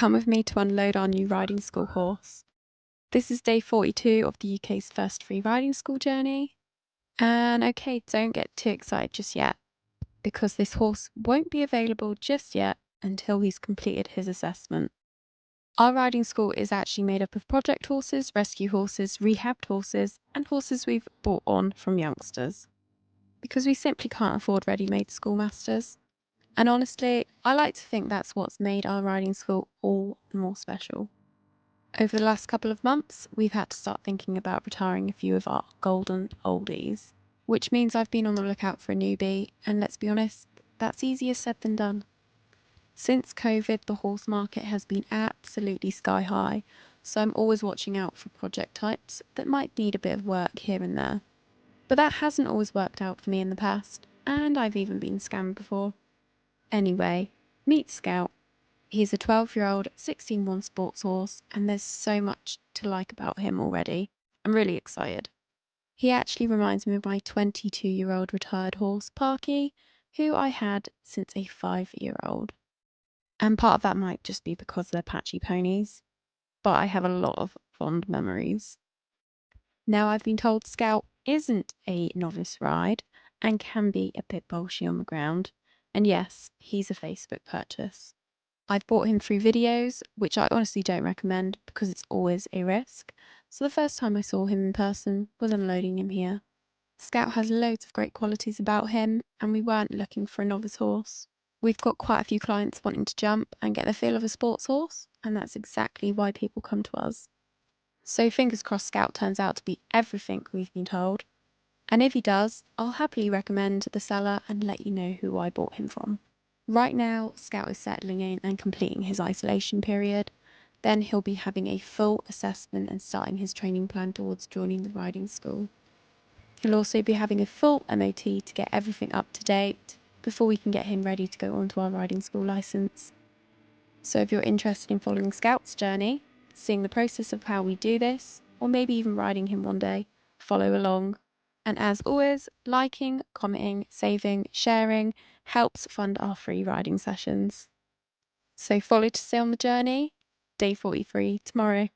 Come with me to unload our new riding school horse. This is day 42 of the UK's first free riding school journey. And okay, don't get too excited just yet, because this horse won't be available just yet until he's completed his assessment. Our riding school is actually made up of project horses, rescue horses, rehabbed horses, and horses we've bought on from youngsters, because we simply can't afford ready-made schoolmasters. And honestly, I like to think that's what's made our riding school all the more special. Over the last couple of months, we've had to start thinking about retiring a few of our golden oldies, which means I've been on the lookout for a newbie, and let's be honest, that's easier said than done. Since COVID, the horse market has been absolutely sky high, so I'm always watching out for project types that might need a bit of work here and there. But that hasn't always worked out for me in the past, and I've even been scammed before. Anyway, meet Scout. He's a 12-year-old 16-1 sports horse, and there's so much to like about him already. I'm really excited. He actually reminds me of my 22-year-old retired horse, Parky, who I had since a 5-year-old. And part of that might just be because they're patchy ponies, but I have a lot of fond memories. Now, I've been told Scout isn't a novice ride and can be a bit bolshy on the ground. And yes, he's a Facebook purchase. I've bought him through videos, which I honestly don't recommend because it's always a risk. So the first time I saw him in person was unloading him here. Scout has loads of great qualities about him, and we weren't looking for a novice horse. We've got quite a few clients wanting to jump and get the feel of a sports horse, and that's exactly why people come to us. So fingers crossed Scout turns out to be everything we've been told. And if he does, I'll happily recommend the seller and let you know who I bought him from. Right now, Scout is settling in and completing his isolation period. Then he'll be having a full assessment and starting his training plan towards joining the riding school. He'll also be having a full MOT to get everything up to date before we can get him ready to go onto our riding school licence. So if you're interested in following Scout's journey, seeing the process of how we do this, or maybe even riding him one day, follow along. And as always, liking, commenting, saving, sharing helps fund our free riding sessions. So follow to stay on the journey. Day 43 tomorrow.